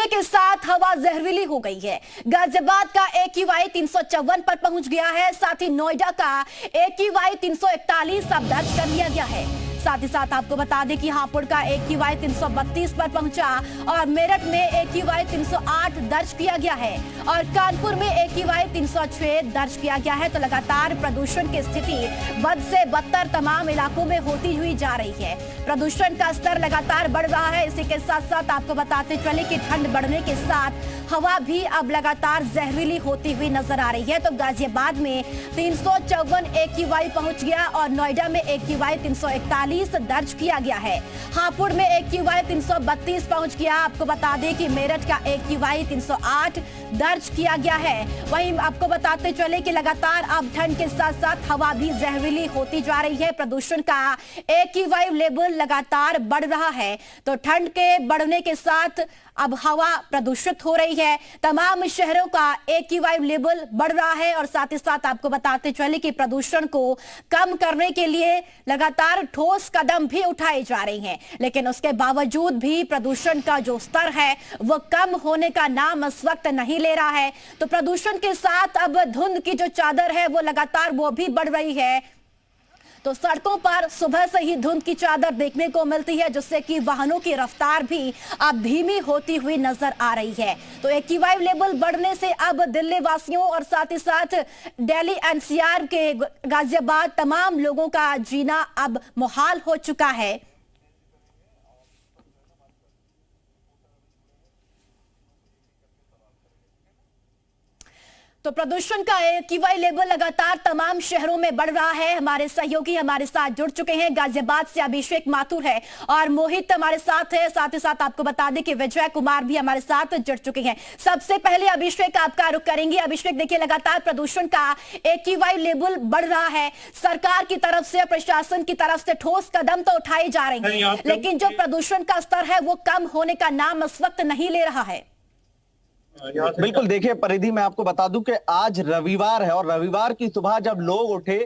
बढ़ने के साथ हवा जहरीली हो गई है। गाजियाबाद का AQI 354 पर पहुंच गया है। साथ ही नोएडा का AQI 341 अब दर्ज कर लिया गया है। साथ ही साथ आपको बता दें कि हापुड़ का AQI 332 पर पहुंचा और मेरठ में AQI 308 दर्ज किया गया है और कानपुर में AQI 306 दर्ज किया गया है। तो लगातार प्रदूषण की स्थिति बद से बदतर तमाम इलाकों में होती हुई जा रही है। प्रदूषण का स्तर लगातार बढ़ रहा है। इसी के साथ साथ आपको बताते चले कि ठंड बढ़ने के साथ हवा भी अब लगातार जहरीली होती हुई नजर आ रही है। तो गाजियाबाद में 354 AQI पहुंच गया और नोएडा में AQI 341 दर्ज किया गया है। हापुड़ में AQI 332 पहुंच गया। आपको बता दें कि मेरठ का AQI 308 दर्ज किया गया है। वहीं आपको बताते चले कि लगातार अब ठंड के साथ साथ हवा भी जहरीली होती जा रही है। प्रदूषण का AQI लेवल लगातार बढ़ रहा है। तो ठंड के बढ़ने के साथ अब हवा प्रदूषित हो रही है। तमाम शहरों का AQI लेवल बढ़ रहा है और साथ ही साथ आपको बताते चले कि प्रदूषण को कम करने के लिए लगातार ठोस कदम भी उठाए जा रहे हैं, लेकिन उसके बावजूद भी प्रदूषण का जो स्तर है वो कम होने का नाम इस वक्त नहीं ले रहा है। तो प्रदूषण के साथ अब धुंध की जो चादर है वो लगातार वो भी बढ़ रही है। तो सड़कों पर सुबह से ही धुंध की चादर देखने को मिलती है, जिससे कि वाहनों की रफ्तार भी अब धीमी होती हुई नजर आ रही है। तो AQI लेवल बढ़ने से अब दिल्ली वासियों और साथ ही साथ दिल्ली NCR के गाजियाबाद तमाम लोगों का जीना अब मुहाल हो चुका है। तो प्रदूषण का AQI लेवल लगातार तमाम शहरों में बढ़ रहा है। हमारे सहयोगी हमारे साथ जुड़ चुके हैं। गाजियाबाद से अभिषेक माथुर है और मोहित हमारे साथ है। साथ ही साथ आपको बता दें कि विजय कुमार भी हमारे साथ जुड़ चुके हैं। सबसे पहले अभिषेक आपका रुख करेंगे। अभिषेक, देखिए लगातार प्रदूषण का AQI लेवल बढ़ रहा है। सरकार की तरफ से, प्रशासन की तरफ से ठोस कदम तो उठाए जा रहे हैं, लेकिन जो प्रदूषण का स्तर है वो कम होने का नाम इस वक्त नहीं ले रहा है। बिल्कुल, देखिए परिधि, मैं आपको बता दूं कि आज रविवार है और रविवार की सुबह जब लोग उठे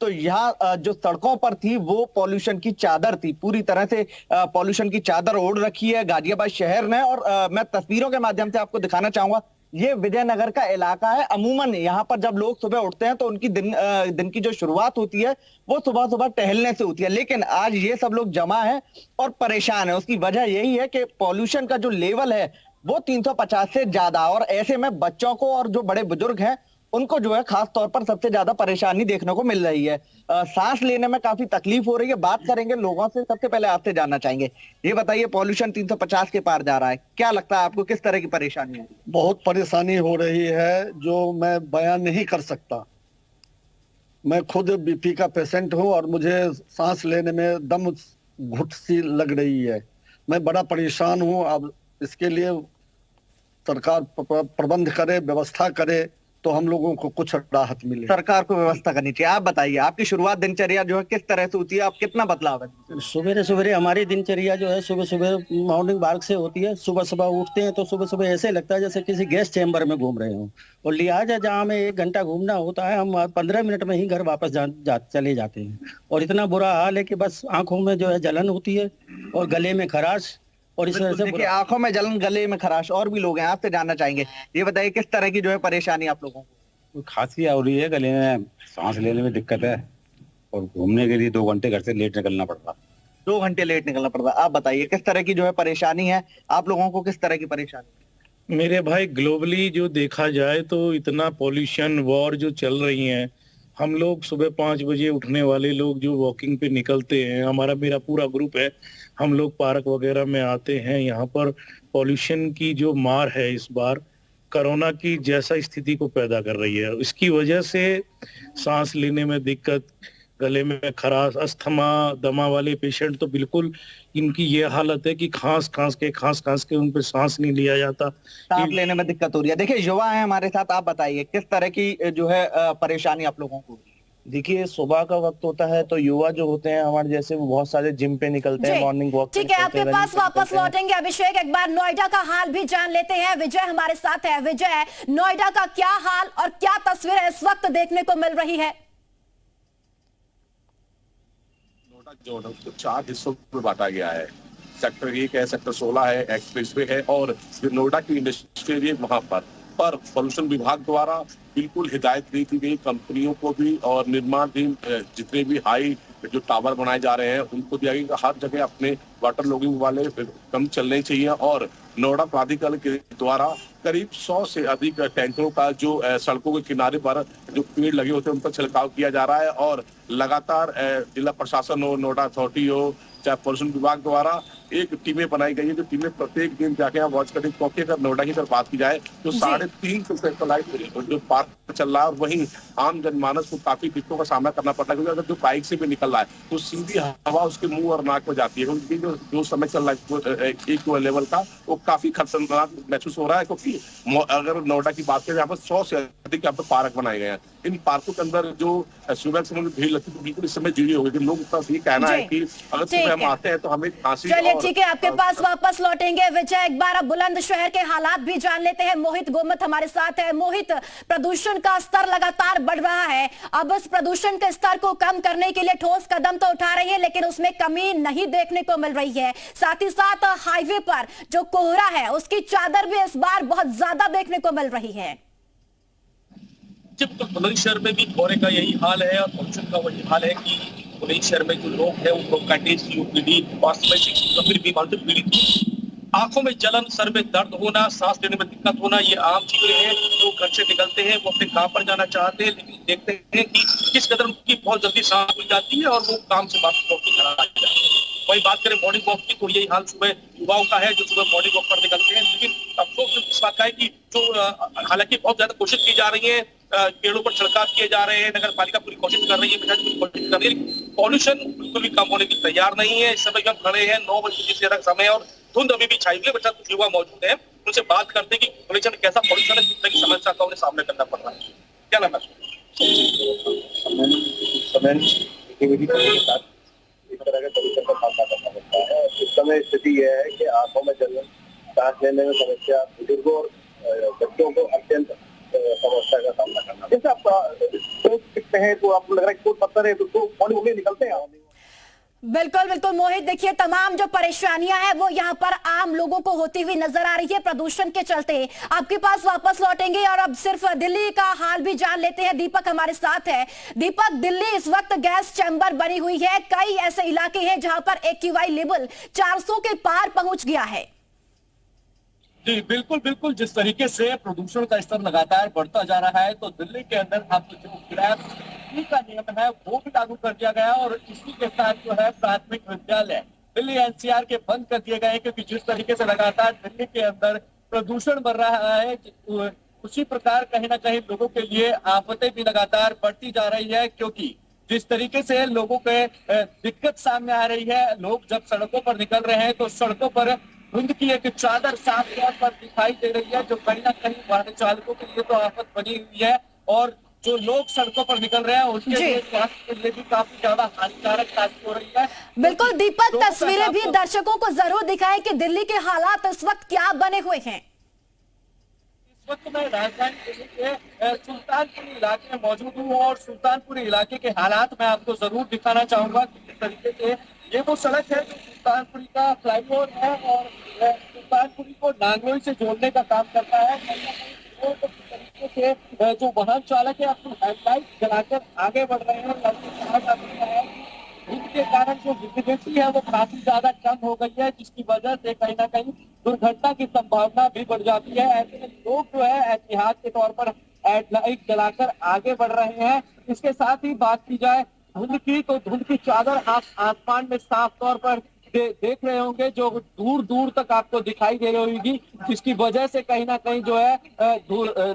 तो यहाँ जो सड़कों पर थी वो पॉल्यूशन की चादर थी। पूरी तरह से पॉल्यूशन की चादर ओढ़ रखी है गाजियाबाद शहर ने। और मैं तस्वीरों के माध्यम से आपको दिखाना चाहूंगा, ये विजयनगर का इलाका है। अमूमन यहाँ पर जब लोग सुबह उठते हैं तो उनकी दिन की जो शुरुआत होती है वो सुबह सुबह टहलने से होती है, लेकिन आज ये सब लोग जमा है और परेशान है। उसकी वजह यही है कि पॉल्यूशन का जो लेवल है वो 350 से ज्यादा, और ऐसे में बच्चों को और जो बड़े बुजुर्ग हैं उनको जो है खास तौर पर सबसे ज्यादा परेशानी देखने को मिल रही है। सांस लेने में काफी तकलीफ हो रही है। बात करेंगे लोगों से। सबसे पहले आपसे जानना चाहेंगे, ये बताइए, पॉल्यूशन 350 के पार जा रहा है, क्या लगता है आपको, किस तरह की परेशानी है? बहुत परेशानी हो रही है जो मैं बयान नहीं कर सकता। मैं खुद BP का पेशेंट हूं और मुझे सांस लेने में दम घुट सी लग रही है। मैं बड़ा परेशान हूं। अब इसके लिए सरकार प्रबंध करे, व्यवस्था करे तो हम लोगों को कुछ राहत मिले। सरकार को व्यवस्था करनी चाहिए। आप बताइए, आपकी शुरुआत दिनचर्या जो है किस तरह से होती है, आप कितना बदलाव है? सुबह सवेरे हमारी दिनचर्या जो है सुबह सुबह मॉर्निंग वॉक से होती है। सुबह सुबह उठते हैं तो सुबह सुबह ऐसे लगता है जैसे किसी गैस चैम्बर में घूम रहे हो, और लिहाजा जहाँ हमें 1 घंटा घूमना होता है हम 15 मिनट में ही घर वापस चले जाते हैं। और इतना बुरा हाल है कि बस आंखों में जो है जलन होती है और गले में खराश, और इस तरह से देखिए आंखों में जलन, गले में खराश। और भी लोग हैं, आपसे जानना चाहेंगे, ये बताइए किस तरह की जो है परेशानी आप लोगों को? खांसी हो रही है, गले में सांस लेने में दिक्कत है और घूमने के लिए 2 घंटे घर से लेट निकलना पड़ रहा। 2 घंटे लेट निकलना पड़ रहा। आप बताइए किस तरह की जो है परेशानी है आप लोगों को, किस तरह की परेशानी? मेरे भाई, ग्लोबली जो देखा जाए तो इतना पॉल्यूशन वॉर जो चल रही है, हम लोग सुबह 5 बजे उठने वाले लोग जो वॉकिंग पे निकलते हैं, मेरा पूरा ग्रुप है, हम लोग पार्क वगैरह में आते हैं। यहाँ पर पॉल्यूशन की जो मार है इस बार कोरोना की जैसा स्थिति को पैदा कर रही है। इसकी वजह से सांस लेने में दिक्कत, गले में खराश, अस्थमा, दमा वाले पेशेंट तो बिल्कुल इनकी ये हालत है कि खांस खांस के उन पे सांस नहीं लिया जाता, सांस लेने में दिक्कत हो रही है। देखिए युवा है हमारे साथ, आप बताइए किस तरह की जो है परेशानी आप लोगों को? देखिए सुबह का वक्त होता है तो युवा जो होते हैं हमारे जैसे वो बहुत सारे जिम पे निकलते हैं, मॉर्निंग वॉक। ठीक है, आपके पास वापस लौटेंगे अभिषेक। एक बार नोएडा का हाल भी जान लेते हैं। विजय हमारे साथ है। विजय, नोएडा का क्या हाल और क्या तस्वीर इस वक्त देखने को मिल रही है? नोएडा जो है उसको 4 हिस्सों में बांटा गया है। सेक्टर 1 है, सेक्टर 16 है, एक्सप्रेसवे है और जो नोएडा की इंडस्ट्रियल एरिया वहां पर पॉल्यूशन विभाग द्वारा बिल्कुल हिदायत दी थी गई कंपनियों को भी और निर्माणाधीन जितने भी हाई जो टावर बनाए जा रहे हैं उनको दिया गया हर जगह अपने वाटर लॉगिंग वाले कम चलने चाहिए और नोएडा प्राधिकरण के द्वारा करीब 100 से अधिक टैंकरों का जो सड़कों के किनारे पर जो पेड़ लगे होते हैं उन पर छिड़काव किया जा रहा है और लगातार जिला प्रशासन हो, नोएडा अथॉरिटी हो, चाहे पॉल्यूशन विभाग द्वारा एक टीमें बनाई गई है जो टीमें प्रत्येक दिन जाके यहाँ वॉच करें क्योंकि अगर नोएडा की अगर बात की जाए तो 350 लाइट जो पार्क चल रहा है और वहीं आम जनमानस को काफी दिक्कतों का सामना करना पड़ता है क्योंकि अगर जो बाइक से भी निकल रहा है तो सीधी हवा उसके मुंह और नाक में जाती है उनकी जो समय चल रहा है एक लेवल का वो काफी खतरनाक महसूस हो रहा है क्योंकि अगर नोएडा की बात करें यहाँ पर 100 से अधिक यहाँ पर पार्क बनाए गए हैं। इन पार्कों के अंदर जो सुबह समय में भीड़ लगती है तो बिल्कुल इस समय जुड़ी होगी लोग का ये कहना है कि अगर सुबह हम आते हैं तो हमें खांसी चलिए ठीक है आपके पास वापस लौटेंगे विजय। एक बार अब बुलंदशहर के हालात भी जान लेते हैं। मोहित गोमत हमारे साथ है। मोहित, प्रदूषण का स्तर लगातार बढ़ रहा है, अब इस प्रदूषण के स्तर को कम करने के लिए ठोस कदम तो उठा रही है लेकिन उसमें कमी नहीं देखने को मिल रही है। साथ ही साथ हाईवे पर जो कोहरा है उसकी चादर भी इस बार बहुत ज्यादा देखने को मिल रही है। जब तक बुलंदशहर में भी कोहरे का यही हाल है और पॉल्यूशन का वही हाल है कि बुलंदशहर में जो लोग हैं उनको कैंटीन, सीओपीडी, गंभीर बीमारी से पीड़ित, आंखों में जलन, सर में दर्द होना, सांस लेने में दिक्कत होना, ये आम चीजें हैं। जो घर से निकलते हैं वो अपने काम पर जाना चाहते हैं लेकिन देखते हैं कि किस कदर उनकी बहुत जल्दी सांस खुल जाती है और वो काम से वापस लौट कर आ जाते हैं। वही बात करें मॉर्निंग वॉक की तो यही हाल सुबह युवाओं का है जो सुबह मॉर्निंग वॉक पर निकलते हैं लेकिन अफसोस इस बात का है कि जो हालांकि बहुत ज्यादा कोशिश की जा रही है, पेड़ों पर छिड़काव किए जा रहे हैं, नगर पालिका पूरी कोशिश कर रही है, प्रशासन पूरी कोशिश कर रही है, पॉल्यूशन बिल्कुल भी कम होने की तैयार नहीं है। इस समय हम खड़े हैं 9 बजे से समय और धुंध अभी भी छाई हुई है। बच्चा कुछ युवा मौजूद है, उनसे बात करते हैं कि बुलंदशहर में कैसा पॉल्यूशन है, किस तरह की समस्या का उन्हें सामना करना पड़ रहा है। क्या नाम है? इस तरह के पॉल्यूशन का सामना करना पड़ता है। इस समय स्थिति यह है कि आंखों में जलन, सांस लेने में समस्या, बुजुर्गों और बच्चों को अत्यंत समस्या का सामना करना। जैसे आप दिखते हैं तो आपको लग रहा है कि पत्थर है तो मॉर्निंग में निकलते हैं। बिल्कुल बिल्कुल मोहित, देखिए तमाम जो परेशानियां हैं वो यहाँ पर आम लोगों को होती हुई नजर आ रही है प्रदूषण के चलते। आपके पास वापस लौटेंगे और अब सिर्फ दिल्ली का हाल भी जान लेते हैं। दीपक हमारे साथ है। दीपक, दिल्ली इस वक्त गैस चैम्बर बनी हुई है, कई ऐसे इलाके हैं जहां पर AQI लेवल 400 के पार पहुंच गया है। जी बिल्कुल बिल्कुल, जिस तरीके से प्रदूषण का स्तर लगातार बढ़ता जा रहा है तो दिल्ली के अंदर अब जो क्लैस का नियम है वो भी लागू कर दिया गया और इसी के साथ जो है प्राथमिक विद्यालय दिल्ली NCR के बंद कर दिए गए क्योंकि जिस तरीके से लगातार दिल्ली के अंदर प्रदूषण बढ़ रहा है उसी प्रकार कहीं ना कहीं लोगों के लिए आफतें भी लगातार बढ़ती जा रही है क्योंकि जिस तरीके से लोगों के दिक्कत सामने आ रही है, लोग जब सड़कों पर निकल रहे हैं तो सड़कों पर धुंध की एक चादर साफ तौर पर दिखाई दे रही है जो कहीं ना कहीं वाहन चालकों के लिए तो आफत बनी हुई है और जो लोग सड़कों पर निकल रहे हैं उनके लिए स्वास्थ्य के लिए भी काफी ज्यादा हानिकारक साबित हो रही है। बिल्कुल दीपक, तस्वीरें भी दर्शकों को जरूर दिखाएं कि दिल्ली के हालात इस वक्त क्या बने हुए हैं। इस वक्त मैं राजधानी दिल्ली के सुल्तानपुर इलाके में मौजूद हूँ और सुल्तानपुर इलाके के हालात मैं आपको जरूर दिखाना चाहूंगा कि किस तरीके से ये वो सड़क है जो सुल्तानपुरी का फ्लाईओवर है और सुल्तानपुरी को नांगलोई से जोड़ने का काम करता है। तरीके से जो वाहन चालक है अपनी हेडलाइट जलाकर आगे बढ़ रहे हैं। जिसके कारण जो विजिबिलिटी है वो काफी ज्यादा कम हो गई है जिसकी वजह से कहीं ना कहीं दुर्घटना की संभावना भी बढ़ जाती है। ऐसे में लोग जो है एहतियात के तौर पर हेडलाइट जलाकर आगे बढ़ रहे हैं। इसके साथ ही बात की जाए धुंध की तो धुंध की चादर आप आसमान में साफ तौर पर देख रहे होंगे जो दूर दूर तक आपको दिखाई दे रही होगी जिसकी वजह से कहीं ना कहीं जो है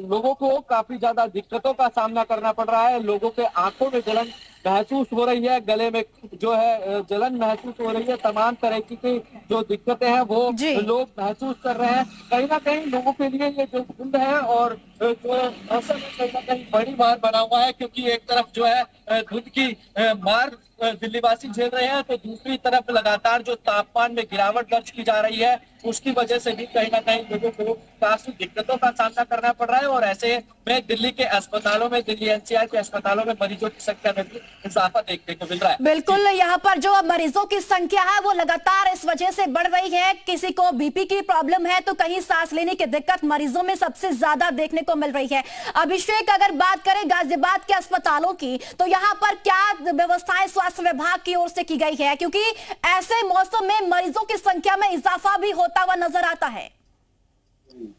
लोगों को काफी ज्यादा दिक्कतों का सामना करना पड़ रहा है। लोगों के आंखों में जलन महसूस हो रही है, गले में जो है जलन महसूस हो रही है, तमाम तरह की जो दिक्कतें हैं वो लोग महसूस कर रहे हैं। कहीं ना कहीं लोगों के लिए ये जो धुंध है और जो मौसम कहीं ना कहीं बड़ी मार बना हुआ है क्योंकि एक तरफ जो है धुंध की मार दिल्ली वासी झेल रहे हैं तो दूसरी तरफ लगातार जो तापमान में गिरावट दर्ज की जा रही है उसकी वजह से भी कहीं ना कहीं लोगों को काफी दिक्कतों का सामना करना पड़ रहा है और ऐसे में दिल्ली के अस्पतालों में, दिल्ली एनसीआर के अस्पतालों में मरीजों की संख्या में भी इजाफा देखने को मिल रहा है। बिल्कुल, यहाँ पर जो मरीजों की संख्या है वो लगातार इस वजह से बढ़ रही है। किसी को बीपी की प्रॉब्लम है तो कहीं सांस लेने की दिक्कत मरीजों में सबसे ज्यादा देखने को मिल रही है। अभिषेक, अगर बात करें गाजियाबाद के अस्पतालों की तो यहाँ पर क्या व्यवस्थाएं स्वास्थ्य विभाग की ओर से की गई है, क्योंकि ऐसे मौसम में मरीजों की संख्या में इजाफा भी होता हुआ नजर आता है?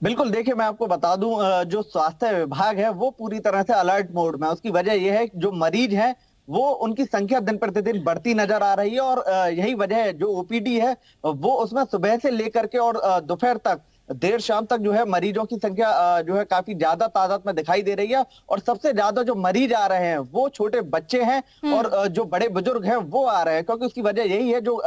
बिल्कुल, देखिए मैं आपको बता दूं, जो स्वास्थ्य विभाग है वो पूरी तरह से अलर्ट मोड में है। उसकी वजह यह है कि जो मरीज हैं वो उनकी संख्या दिन प्रतिदिन बढ़ती नजर आ रही है और यही वजह है जो ओपीडी है वो उसमें सुबह से लेकर के और दोपहर तक, देर शाम तक जो है मरीजों की संख्या जो है काफी ज्यादा तादाद में दिखाई दे रही है। और सबसे ज्यादा जो मरीज आ रहे हैं वो छोटे बच्चे हैं और जो बड़े बुजुर्ग हैं वो आ रहे हैं, क्योंकि उसकी वजह यही है जो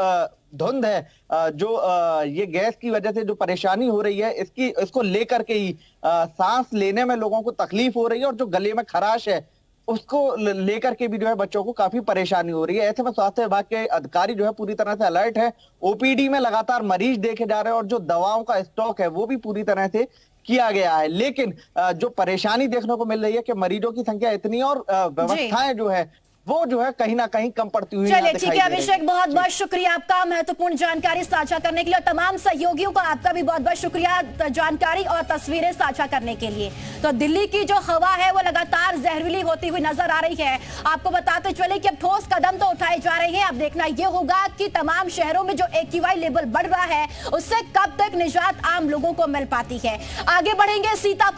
धुंध है, जो ये गैस की वजह से जो परेशानी हो रही है इसको लेकर के ही सांस लेने में लोगों को तकलीफ हो रही है और जो गले में खराश है उसको लेकर के भी जो है बच्चों को काफी परेशानी हो रही है। ऐसे में स्वास्थ्य विभाग के अधिकारी जो है पूरी तरह से अलर्ट है। ओपीडी में लगातार मरीज देखे जा रहे हैं और जो दवाओं का स्टॉक है वो भी पूरी तरह से किया गया है। लेकिन जो परेशानी देखने को मिल रही है कि मरीजों की संख्या इतनी और व्यवस्थाएं जो है वो जो है कहीं ना कहीं कम पड़ती हुई। चलिए ठीक है अभिषेक, बहुत बहुत शुक्रिया आपका महत्वपूर्ण जानकारी साझा करने के लिए। तमाम सहयोगियों का आपका भी बहुत बहुत शुक्रिया जानकारी और तस्वीरें साझा करने के लिए। तो दिल्ली की जो हवा है वो लगातार जहरीली होती हुई नजर आ रही है। आपको बताते चले कि अब ठोस कदम तो उठाए जा रहे हैं। अब देखना यह होगा कि तमाम शहरों में जो AQI लेवल बढ़ रहा है उससे कब तक निजात आम लोगों को मिल पाती है। आगे बढ़ेंगे सीतापुर